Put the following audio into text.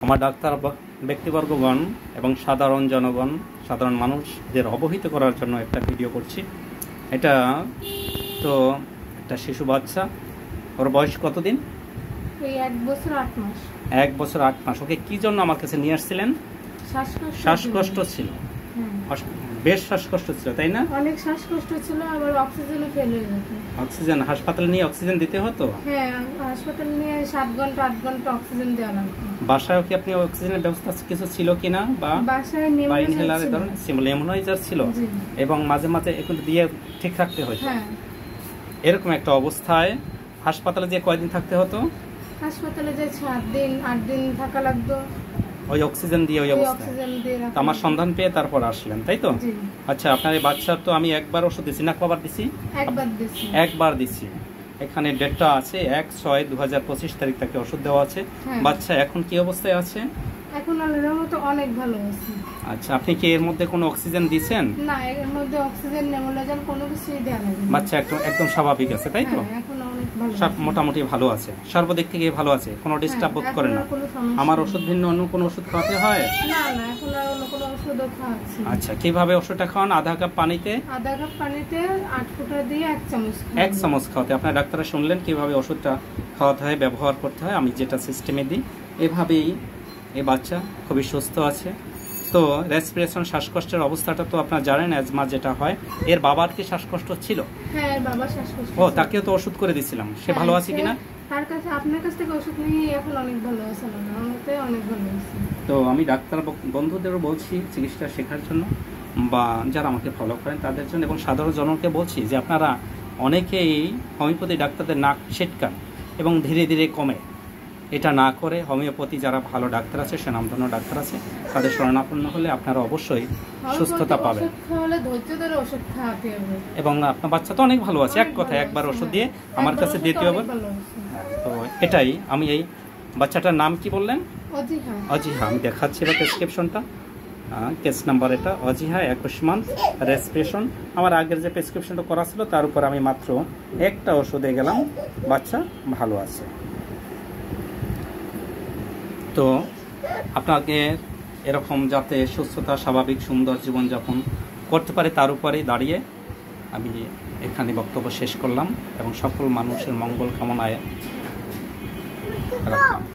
আমার ডাক্তার ব্যক্তিবর্গগণ এবং সাধারণ জনগণ, সাধারণ মানুষদের অবহিত করার জন্য একটা ভিডিও করছি। এটা তো একটা শিশু বাচ্চা, ওর বয়স কতদিন? এই 1 বছর 8 মাস। 1 বছর 8 মাস। ওকে কি জন্য আমার কাছে নিয়ে আসছিলেন? শ্বাসকষ্ট ছিল। বেশ শ্বাসকষ্ট ছিল, তাই না? অনেক শ্বাসকষ্ট ছিল, আবার অক্সিজেনও ফেল হয়ে যেত। অক্সিজেন হাসপাতালে নিয়ে অক্সিজেন দিতে হতো? হ্যাঁ, হাসপাতালে নিয়ে 7 ঘন্টা 8 ঘন্টা অক্সিজেন দেওয়া লাগতো। বাসায় কি আপনি অক্সিজেনের ব্যবস্থা কিছু ছিল কিনা, বা বাসায় ইনহেলারের ধরনের নেমোনাইজার ছিল এবং মাঝে মাঝে এখন দিয়ে ঠিক রাখতে হতো? হ্যাঁ। এরকম একটা অবস্থায় হাসপাতালে যে কয়দিন থাকতে হতো? হাসপাতালে যে 7 দিন 8 দিন থাকা লাগতো ওই অক্সিজেন দিয়ে। ওই অবস্থায় আমার সন্ধান পেয়ে তারপর আসলেন, তাই তো? আচ্ছা, আপনার এই বাচ্চার তো আমি একবার ওষুধ দিছি না, কবার দিছি? একবার দিছি। এখানে ডেটটা আছে 1/6/2025 তারিখ থেকে ওষুধ দেওয়া আছে। বাচ্চা এখন কি অবস্থায় আছে? এখন আল্লাহর মতো অনেক ভালো আছে। আচ্ছা, আপনি কি এর মধ্যে কোনো অক্সিজেন দিবেন? না, এর মধ্যে অক্সিজেন নেমোনাইজার কোনো কিছুই দেয়া লাগবে না। বাচ্চা একদম স্বাভাবিক আছে, তাই তো? এখন অনেক ভালো সব মোটামুটি ভালো আছে, সর্বদিক থেকে ভালো আছে, কোনো ডিস্টার্ব বোধ করে না? আমার ওষুধ ভিন্ন অন্য কোনো ওষুধ খাওয়াতে হয়? না না, এখন আর অন্য কোনো ওষুধও খাওয়াচ্ছি। আচ্ছা, কিভাবে ওষুধটা খাওয়ান? আধা কাপ পানিতে 8 ফোঁটা দিয়ে 1 চামচ 1 চামচ খাওয়াতে। আপনার ডাক্তাররা শুনলেন কিভাবে ওষুধটা খাওয়াতে হয়, ব্যবহার করতে হয়। আমি যেটা সিস্টেমে দিই এভাবেই এই বাচ্চা খুবই সুস্থ আছে। তো রেসপিরেশন শ্বাসকষ্টের অবস্থাটা তো আপনারা জানেন, অ্যাজমা যেটা হয়। এর বাবার কি শ্বাসকষ্ট ছিল? হ্যাঁ, বাবার শ্বাসকষ্ট। ও, তাকেও তো ওষুধ করে দিয়েছিলাম। সে ভালো আছে কিনা? তার কাছে, আপনার কাছ থেকে ওষুধ নিয়ে এখন অনেক ভালো আছে, আমারতে অনেক ভালো আছে। তো আমি ডাক্তার বন্ধুদেরও বলছি চিকিৎসা শেখার জন্য, বা যারা আমাকে ফলো করেন তাদের জন্য, এবং সাধারণ জনকে বলছি যে আপনারা অনেকেই হোমিওপ্যাথি ডাক্তারদের নাক ছিটকান এবং ধীরে ধীরে কমে। এটা না করে হোমিওপ্যাথি যারা ভালো ডাক্তার আছে, সুনামধন্য ডাক্তার আছে, তাদের শরণাপন্ন হলে আপনারা অবশ্যই সুস্থতা পাবেন। এবং আপনার বাচ্চা তো অনেক ভালো আছে, এক কথায় একবার ওষুধ দিয়ে আমার কাছে দ্বিতীয়বার। তো এটাই, আমি এই বাচ্চাটার নাম কি বললেন? অজিহা। আমি দেখাচ্ছি এটা প্রেসক্রিপশনটা, কেস নাম্বার এটা অজিহা, 21 মান্থ, রেসপিরেশন। আমার আগের যে প্রেসক্রিপশনটা করা ছিল তার উপর আমি মাত্র একটা ওষুধে গেলাম, বাচ্চা ভালো আছে। তো আপনাকে এরকম যাতে সুস্থতা, স্বাভাবিক সুন্দর জীবনযাপন করতে পারে তার উপরেই দাঁড়িয়ে আমি এখানে বক্তব্য শেষ করলাম এবং সকল মানুষের মঙ্গল কামনায় রাখলাম।